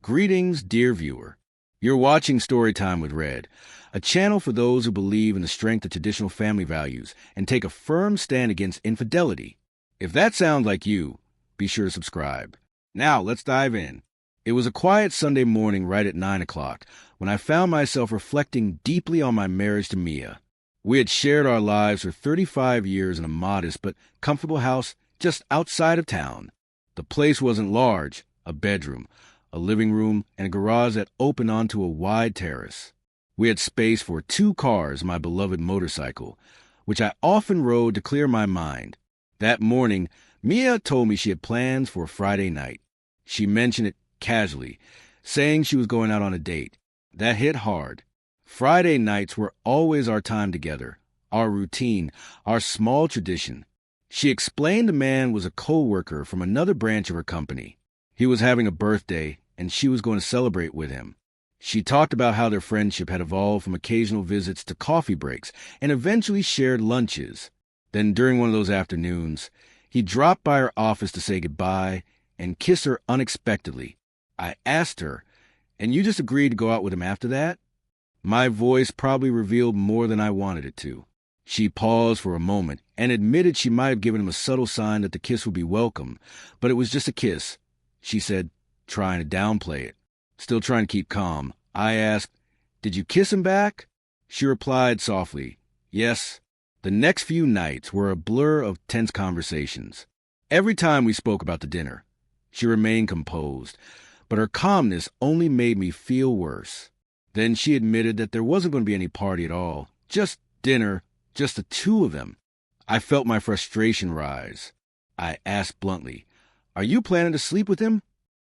Greetings, dear viewer. You're watching Storytime with Red, a channel for those who believe in the strength of traditional family values and take a firm stand against infidelity. If that sounds like you, be sure to subscribe. Now, let's dive in. It was a quiet Sunday morning right at 9 o'clock when I found myself reflecting deeply on my marriage to Mia. We had shared our lives for 35 years in a modest but comfortable house just outside of town. The place wasn't large, a bedroom, a living room, and a garage that opened onto a wide terrace. We had space for 2 cars, my beloved motorcycle, which I often rode to clear my mind. That morning, Mia told me she had plans for a Friday night. She mentioned it casually, saying she was going out on a date. That hit hard. Friday nights were always our time together, our routine, our small tradition. She explained the man was a co-worker from another branch of her company. He was having a birthday, and she was going to celebrate with him. She talked about how their friendship had evolved from occasional visits to coffee breaks and eventually shared lunches. Then during one of those afternoons, he dropped by her office to say goodbye and kiss her unexpectedly. I asked her, "And you just agreed to go out with him after that?" My voice probably revealed more than I wanted it to. She paused for a moment and admitted she might have given him a subtle sign that the kiss would be welcome, but it was just a kiss, she said, trying to downplay it. Still trying to keep calm, I asked, "Did you kiss him back?" She replied softly, "Yes." The next few nights were a blur of tense conversations. Every time we spoke about the dinner, she remained composed, but her calmness only made me feel worse. Then she admitted that there wasn't going to be any party at all, just dinner, just the 2 of them. I felt my frustration rise. I asked bluntly, "Are you planning to sleep with him?"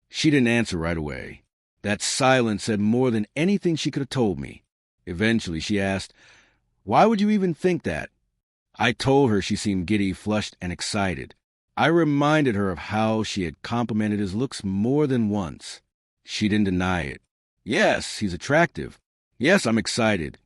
She didn't answer right away. That silence said more than anything she could have told me. Eventually, she asked, "Why would you even think that?" I told her she seemed giddy, flushed, and excited. I reminded her of how she had complimented his looks more than once. She didn't deny it. "Yes, he's attractive. Yes, I'm excited,"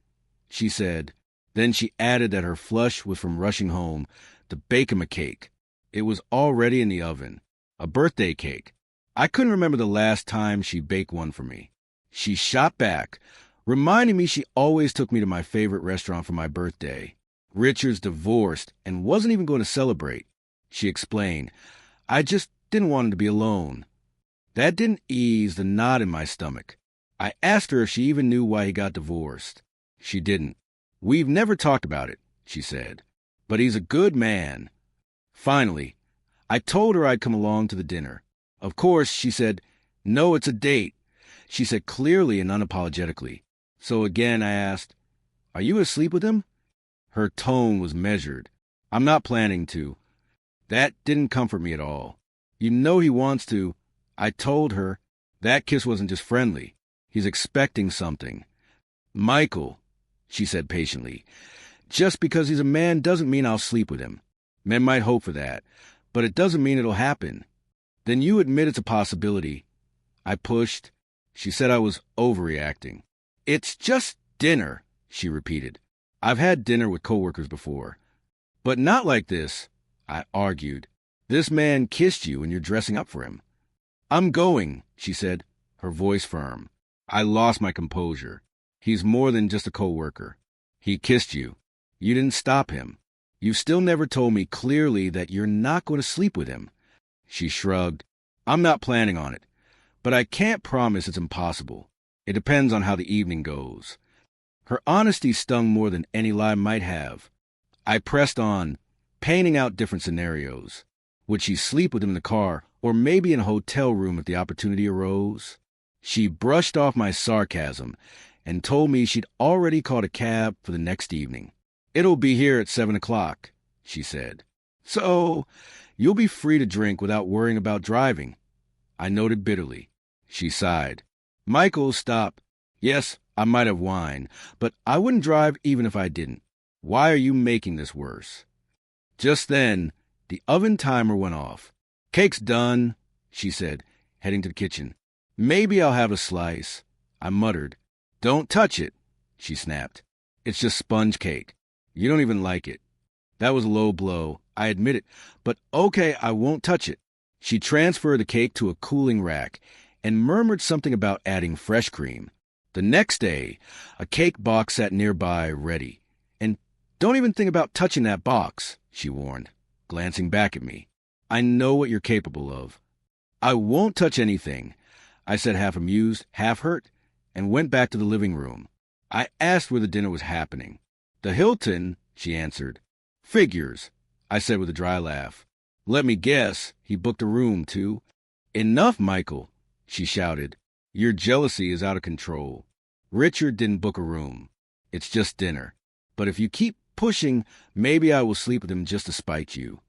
she said. Then she added that her flush was from rushing home to bake him a cake. It was already in the oven. A birthday cake. I couldn't remember the last time she baked one for me. She shot back, reminding me she always took me to my favorite restaurant for my birthday. Richard's divorced and wasn't even going to celebrate. She explained, "I just didn't want him to be alone." That didn't ease the knot in my stomach. I asked her if she even knew why he got divorced. She didn't. "We've never talked about it," she said. "But he's a good man." Finally, I told her I'd come along to the dinner. Of course, she said, "No, it's a date," she said clearly and unapologetically. So again I asked, "Are you asleep with him?" Her tone was measured. "I'm not planning to." That didn't comfort me at all. "You know he wants to." I told her that kiss wasn't just friendly. He's expecting something. "Michael," she said patiently, "just because he's a man doesn't mean I'll sleep with him. Men might hope for that, but it doesn't mean it'll happen." "Then you admit it's a possibility." I pushed. She said I was overreacting. "It's just dinner," she repeated. "I've had dinner with coworkers before." "But not like this," I argued. "This man kissed you and you're dressing up for him." "I'm going," she said, her voice firm. I lost my composure. "He's more than just a coworker. He kissed you. You didn't stop him. You still never told me clearly that you're not going to sleep with him." She shrugged. "I'm not planning on it, but I can't promise it's impossible. It depends on how the evening goes." Her honesty stung more than any lie might have. I pressed on, painting out different scenarios. Would she sleep with him in the car, or maybe in a hotel room if the opportunity arose? She brushed off my sarcasm and told me she'd already called a cab for the next evening. "It'll be here at 7 o'clock, she said. "So you'll be free to drink without worrying about driving." I noted bitterly. She sighed. "Michael, stop. Yes, I might have whined, but I wouldn't drive even if I didn't. Why are you making this worse?" Just then, the oven timer went off. "Cake's done," she said, heading to the kitchen. "Maybe I'll have a slice," I muttered. "Don't touch it," she snapped. "It's just sponge cake. You don't even like it." That was a low blow, I admit it, but okay, I won't touch it. She transferred the cake to a cooling rack and murmured something about adding fresh cream. The next day, a cake box sat nearby, ready. And don't even think about touching that box, she warned, glancing back at me. I know what you're capable of. I won't touch anything, I said, half amused, half hurt, and went back to the living room. I asked where the dinner was happening. The Hilton, she answered. Figures, I said with a dry laugh. Let me guess, he booked a room, too. Enough, Michael, she shouted. Your jealousy is out of control. Richard didn't book a room. It's just dinner. But if you keep pushing, maybe I will sleep with him just to spite you.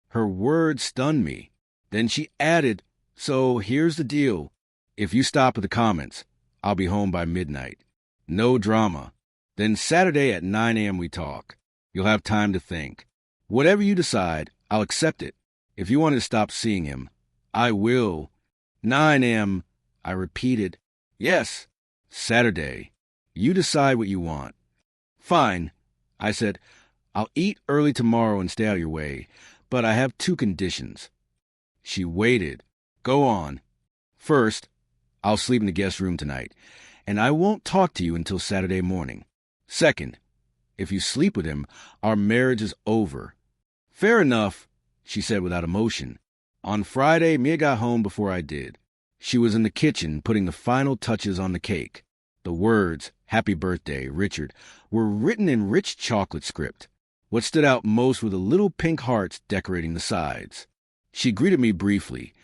Her words stunned me. Then she added, so here's the deal. If you stop with the comments, I'll be home by midnight. No drama. Then Saturday at 9 a.m. we talk. You'll have time to think. Whatever you decide, I'll accept it. If you want to stop seeing him, I will. 9 a.m., I repeated. Yes, Saturday. You decide what you want. Fine, I said. I'll eat early tomorrow and stay out of your way, but I have 2 conditions. She waited. Go on. First, I'll sleep in the guest room tonight, and I won't talk to you until Saturday morning. Second, if you sleep with him, our marriage is over. Fair enough, she said without emotion. On Friday, Mia got home before I did. She was in the kitchen putting the final touches on the cake. The words, Happy Birthday, Richard, were written in rich chocolate script. What stood out most were the little pink hearts decorating the sides. She greeted me briefly,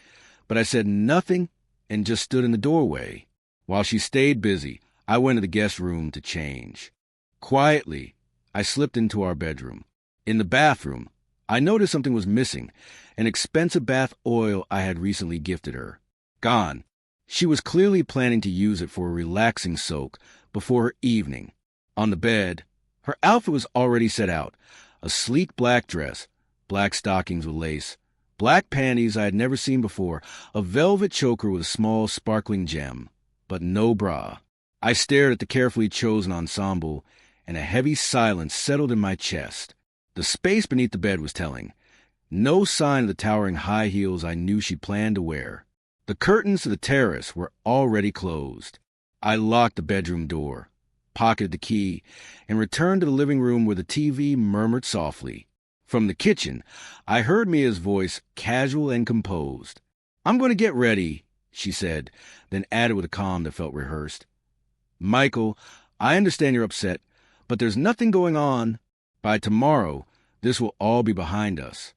but I said nothing and just stood in the doorway. While she stayed busy, I went to the guest room to change. Quietly, I slipped into our bedroom. In the bathroom, I noticed something was missing, an expensive bath oil I had recently gifted her. Gone. She was clearly planning to use it for a relaxing soak before her evening. On the bed, her outfit was already set out. A sleek black dress, black stockings with lace, black panties I had never seen before, a velvet choker with a small sparkling gem, but no bra. I stared at the carefully chosen ensemble, and a heavy silence settled in my chest. The space beneath the bed was telling. No sign of the towering high heels I knew she planned to wear. The curtains to the terrace were already closed. I locked the bedroom door, pocketed the key, and returned to the living room where the TV murmured softly. From the kitchen, I heard Mia's voice, casual and composed. I'm going to get ready, she said, then added with a calm that felt rehearsed. Michael, I understand you're upset, but there's nothing going on. By tomorrow, this will all be behind us.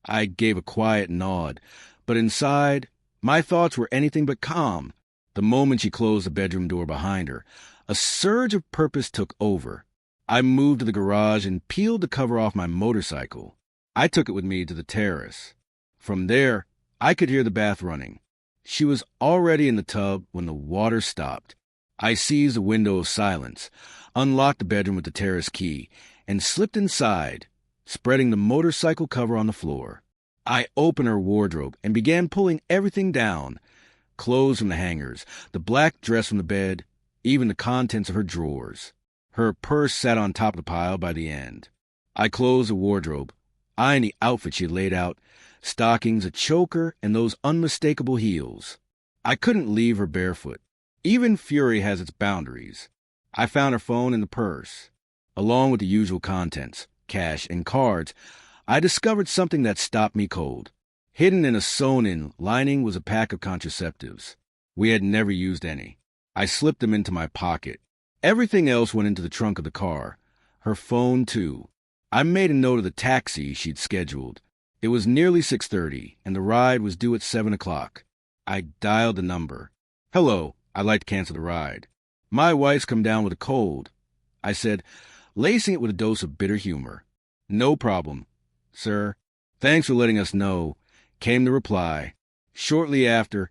I gave a quiet nod, but inside, my thoughts were anything but calm. The moment she closed the bedroom door behind her, a surge of purpose took over. I moved to the garage and peeled the cover off my motorcycle. I took it with me to the terrace. From there, I could hear the bath running. She was already in the tub when the water stopped. I seized the window of silence, unlocked the bedroom with the terrace key, and slipped inside, spreading the motorcycle cover on the floor. I opened her wardrobe and began pulling everything down, clothes from the hangers, the black dress from the bed, even the contents of her drawers. Her purse sat on top of the pile by the end. I closed the wardrobe, eyeing the outfit she had laid out, stockings, a choker, and those unmistakable heels. I couldn't leave her barefoot. Even fury has its boundaries. I found her phone in the purse. Along with the usual contents, cash and cards, I discovered something that stopped me cold. Hidden in a sewn-in lining was a pack of contraceptives. We had never used any. I slipped them into my pocket. Everything else went into the trunk of the car. Her phone, too. I made a note of the taxi she'd scheduled. It was nearly 6:30, and the ride was due at 7 o'clock. I dialed the number. Hello, I'd like to cancel the ride. My wife's come down with a cold, I said, lacing it with a dose of bitter humor. No problem, sir. Thanks for letting us know, came the reply. Shortly after,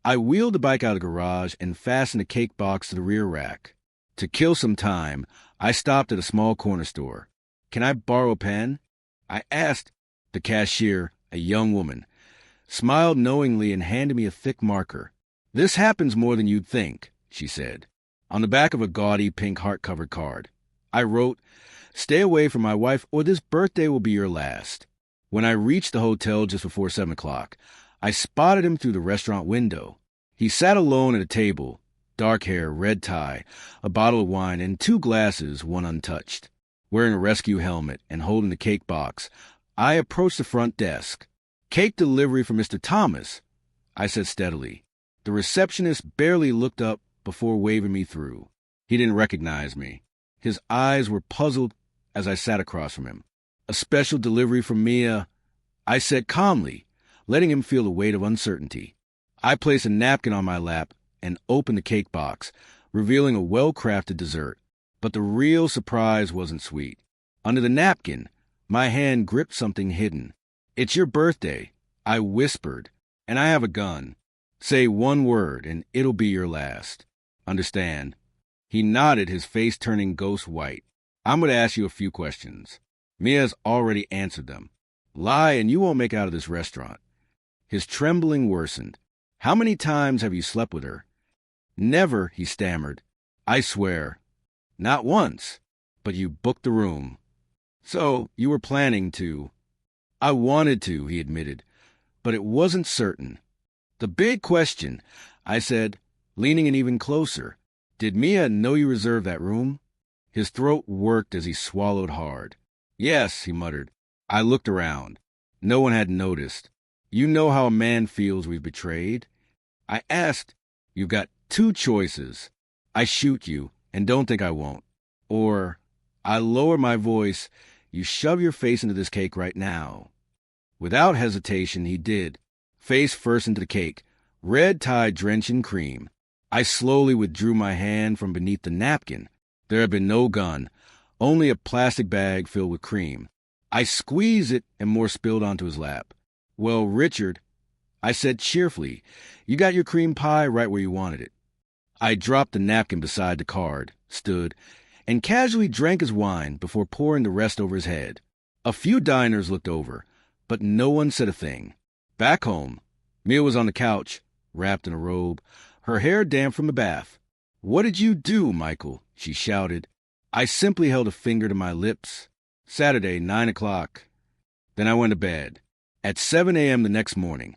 I wheeled the bike out of the garage and fastened the cake box to the rear rack. To kill some time, I stopped at a small corner store. Can I borrow a pen? I asked. The cashier, a young woman, smiled knowingly and handed me a thick marker. This happens more than you'd think, she said. On the back of a gaudy pink heart-covered card, I wrote, Stay away from my wife or this birthday will be your last. When I reached the hotel just before 7 o'clock, I spotted him through the restaurant window. He sat alone at a table, dark hair, red tie, a bottle of wine, and 2 glasses, one untouched. Wearing a rescue helmet and holding the cake box, I approached the front desk. "Cake delivery for Mr. Thomas," I said steadily. The receptionist barely looked up before waving me through. He didn't recognize me. His eyes were puzzled as I sat across from him. "A special delivery from Mia," I said calmly, letting him feel the weight of uncertainty. I placed a napkin on my lap and opened the cake box, revealing a well-crafted dessert. But the real surprise wasn't sweet. Under the napkin, my hand gripped something hidden. "It's your birthday," I whispered, "and I have a gun. Say one word, and it'll be your last. Understand?" He nodded, his face turning ghost white. "I'm going to ask you a few questions. Mia's already answered them. Lie, and you won't make out of this restaurant." His trembling worsened. "How many times have you slept with her?" "Never," he stammered. "I swear." "Not once. But you booked the room. So you were planning to." "I wanted to," he admitted, "but it wasn't certain." "The big question," I said, leaning in even closer. "Did Mia know you reserved that room?" His throat worked as he swallowed hard. "Yes," he muttered. I looked around. No one had noticed. "You know how a man feels we've betrayed?" I asked. "You've got 2 choices. I shoot you, and don't think I won't. Or," I lowered my voice, "you shove your face into this cake right now." Without hesitation, he did. Face first into the cake, red tie drenched in cream. I slowly withdrew my hand from beneath the napkin. There had been no gun, only a plastic bag filled with cream. I squeezed it and more spilled onto his lap. "Well, Richard," I said cheerfully, "you got your cream pie right where you wanted it." I dropped the napkin beside the card, stood, and casually drank his wine before pouring the rest over his head. A few diners looked over, but no one said a thing. Back home, Mia was on the couch, wrapped in a robe, her hair damp from the bath. "What did you do, Michael?" she shouted. I simply held a finger to my lips. "Saturday, 9 o'clock. Then I went to bed. At 7 a.m. the next morning,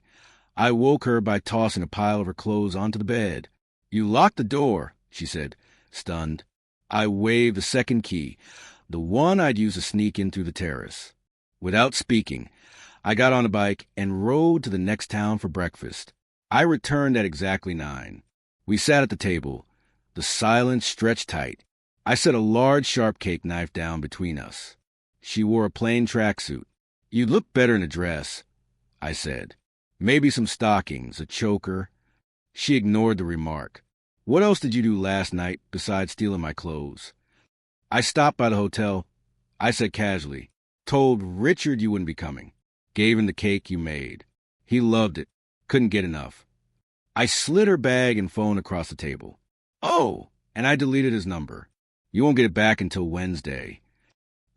I woke her by tossing a pile of her clothes onto the bed. "You locked the door," she said, stunned. I waved the second key, the one I'd used to sneak in through the terrace. Without speaking, I got on a bike and rode to the next town for breakfast. I returned at exactly 9. We sat at the table. The silence stretched tight. I set a large sharp cake knife down between us. She wore a plain tracksuit. "You'd look better in a dress," I said. "Maybe some stockings, a choker." She ignored the remark. "What else did you do last night besides stealing my clothes?" "I stopped by the hotel," I said casually. "Told Richard you wouldn't be coming. Gave him the cake you made. He loved it. Couldn't get enough." I slid her bag and phone across the table. "Oh, and I deleted his number. You won't get it back until Wednesday."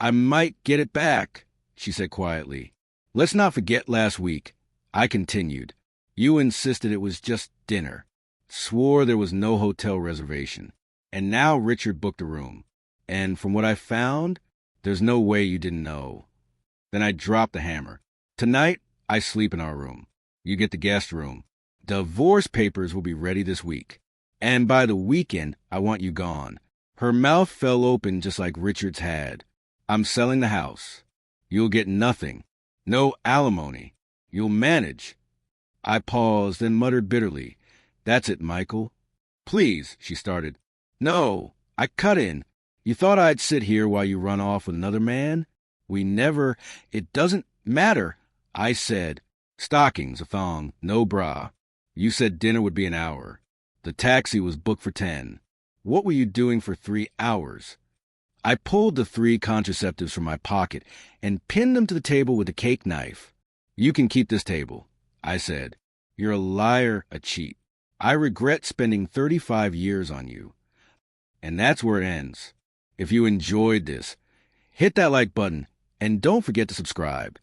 "I might get it back," she said quietly. "Let's not forget last week," I continued. "You insisted it was just dinner. Swore there was no hotel reservation. And now Richard booked a room. And from what I found, there's no way you didn't know." Then I dropped the hammer. "Tonight, I sleep in our room. You get the guest room. Divorce papers will be ready this week. And by the weekend, I want you gone." Her mouth fell open just like Richard's had. "I'm selling the house. You'll get nothing. No alimony. You'll manage." I paused, then muttered bitterly, "That's it, Michael." "Please," she started. "No," I cut in. "You thought I'd sit here while you run off with another man? We never—" "It doesn't matter," I said. "Stockings, a thong, no bra. You said dinner would be an hour. The taxi was booked for 10. What were you doing for 3 hours?" I pulled the 3 contraceptives from my pocket and pinned them to the table with a cake knife. "You can keep this table," I said. "You're a liar, a cheat. I regret spending 35 years on you." And that's where it ends. If you enjoyed this, hit that like button and don't forget to subscribe.